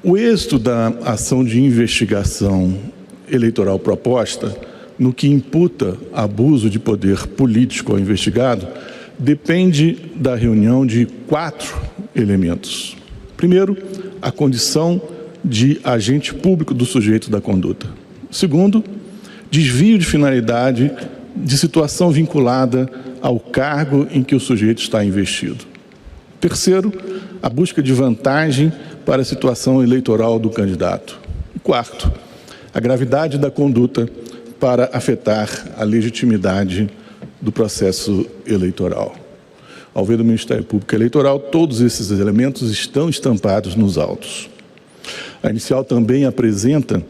O êxito da ação de investigação eleitoral proposta, no que imputa abuso de poder político ao investigado, depende da reunião de 4 elementos. Primeiro, a condição de agente público do sujeito da conduta. Segundo, desvio de finalidade de situação vinculada ao cargo em que o sujeito está investido. Terceiro, a busca de vantagem para a situação eleitoral do candidato. E quarto, a gravidade da conduta para afetar a legitimidade do processo eleitoral. Ao ver o Ministério Público Eleitoral, todos esses elementos estão estampados nos autos. A inicial também apresenta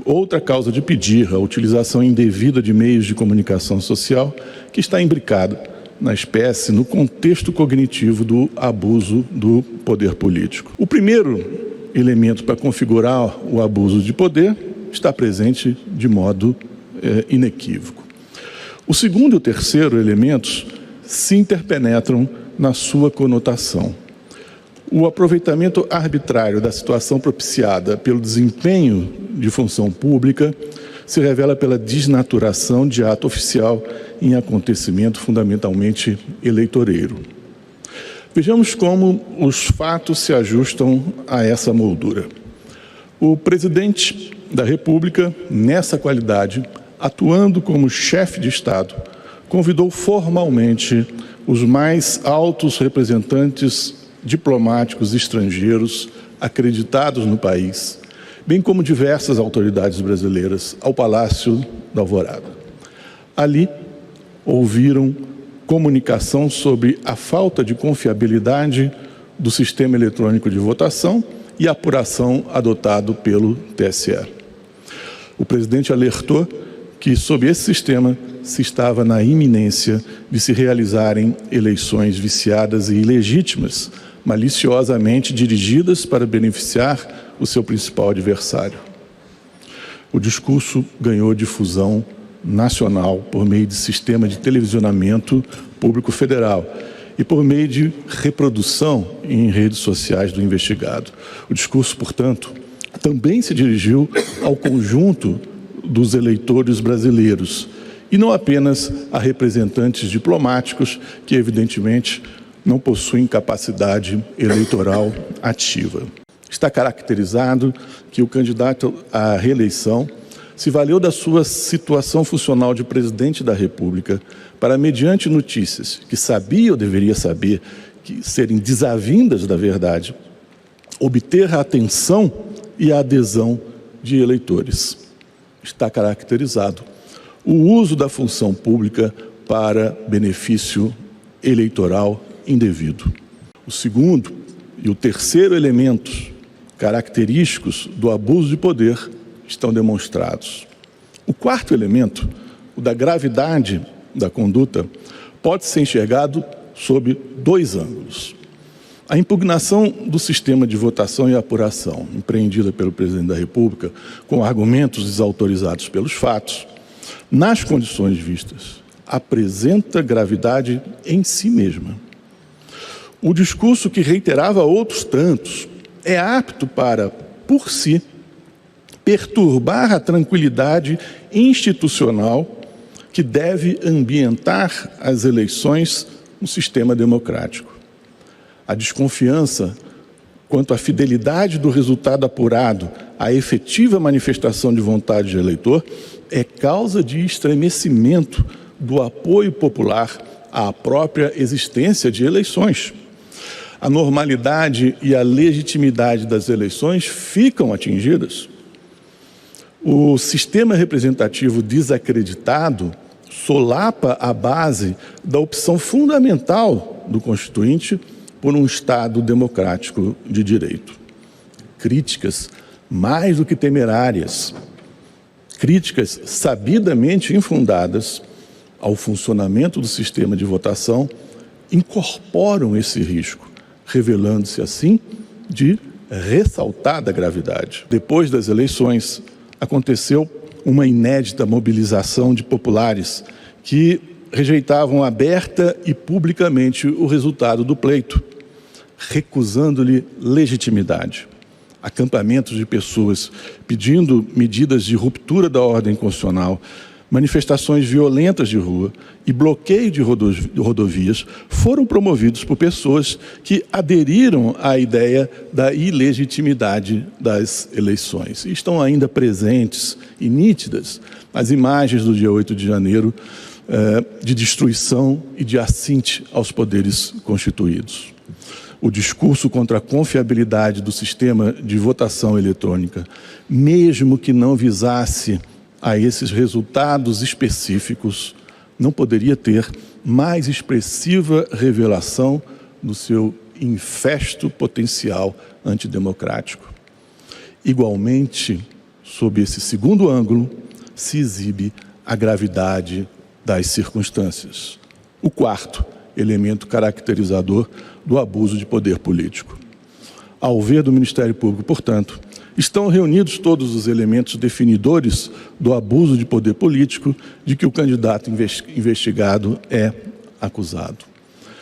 outra causa de pedir, a utilização indevida de meios de comunicação social, que está imbricada na espécie, no contexto cognitivo do abuso do poder político. O primeiro elemento para configurar o abuso de poder está presente de modo inequívoco. O segundo e o terceiro elementos se interpenetram na sua conotação. O aproveitamento arbitrário da situação propiciada pelo desempenho de função pública se revela pela desnaturação de ato oficial em acontecimento fundamentalmente eleitoreiro. Vejamos como os fatos se ajustam a essa moldura. O presidente da República, nessa qualidade, atuando como chefe de Estado, convidou formalmente os mais altos representantes diplomáticos estrangeiros acreditados no país, bem como diversas autoridades brasileiras, ao Palácio da Alvorada. Ali, ouviram comunicação sobre a falta de confiabilidade do sistema eletrônico de votação e apuração adotado pelo TSE. O presidente alertou que, sob esse sistema, se estava na iminência de se realizarem eleições viciadas e ilegítimas, maliciosamente dirigidas para beneficiar o seu principal adversário. O discurso ganhou difusão nacional por meio de sistema de televisionamento público federal e por meio de reprodução em redes sociais do investigado. O discurso, portanto, também se dirigiu ao conjunto dos eleitores brasileiros e não apenas a representantes diplomáticos que, evidentemente, não possuem capacidade eleitoral ativa. Está caracterizado que o candidato à reeleição se valeu da sua situação funcional de presidente da República para, mediante notícias que sabia ou deveria saber que serem desavindas da verdade, obter a atenção e a adesão de eleitores. Está caracterizado o uso da função pública para benefício eleitoral indevido. O segundo e o terceiro elementos característicos do abuso de poder estão demonstrados. O quarto elemento, o da gravidade da conduta, pode ser enxergado sob 2 ângulos. A impugnação do sistema de votação e apuração, empreendida pelo presidente da República, com argumentos desautorizados pelos fatos, nas condições vistas, apresenta gravidade em si mesma. O discurso, que reiterava outros tantos, é apto para, por si, perturbar a tranquilidade institucional que deve ambientar as eleições no sistema democrático. A desconfiança quanto à fidelidade do resultado apurado à efetiva manifestação de vontade do eleitor é causa de estremecimento do apoio popular à própria existência de eleições. A normalidade e a legitimidade das eleições ficam atingidas. O sistema representativo desacreditado solapa a base da opção fundamental do Constituinte por um Estado democrático de direito. Críticas mais do que temerárias, críticas sabidamente infundadas ao funcionamento do sistema de votação incorporam esse risco, revelando-se assim de ressaltada gravidade. Depois das eleições, aconteceu uma inédita mobilização de populares que rejeitavam aberta e publicamente o resultado do pleito, recusando-lhe legitimidade. acampamentos de pessoas pedindo medidas de ruptura da ordem constitucional, manifestações violentas de rua e bloqueio de rodovias foram promovidos por pessoas que aderiram à ideia da ilegitimidade das eleições. E estão ainda presentes e nítidas as imagens do dia 8 de janeiro de destruição e de assinte aos poderes constituídos. O discurso contra a confiabilidade do sistema de votação eletrônica, mesmo que não visasse a esses resultados específicos, não poderia ter mais expressiva revelação do seu infesto potencial antidemocrático. Igualmente, sob esse segundo ângulo, se exibe a gravidade das circunstâncias. O quarto elemento caracterizador do abuso de poder político. Ao ver do Ministério Público, portanto, estão reunidos todos os elementos definidores do abuso de poder político de que o candidato investigado é acusado.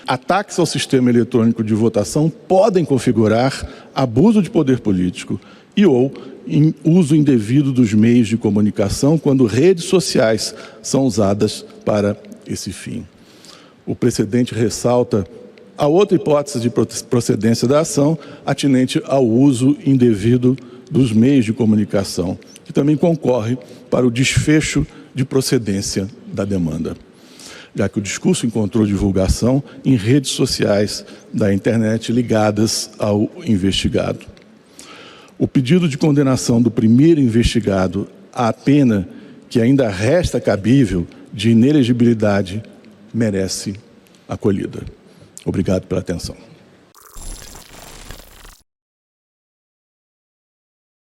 Ataques ao sistema eletrônico de votação podem configurar abuso de poder político ou uso indevido dos meios de comunicação quando redes sociais são usadas para esse fim. O precedente ressalta a outra hipótese de procedência da ação, atinente ao uso indevido dos meios de comunicação, que também concorre para o desfecho de procedência da demanda, já que o discurso encontrou divulgação em redes sociais da internet ligadas ao investigado. O pedido de condenação do primeiro investigado à pena que ainda resta cabível de inelegibilidade merece acolhida. Obrigado pela atenção.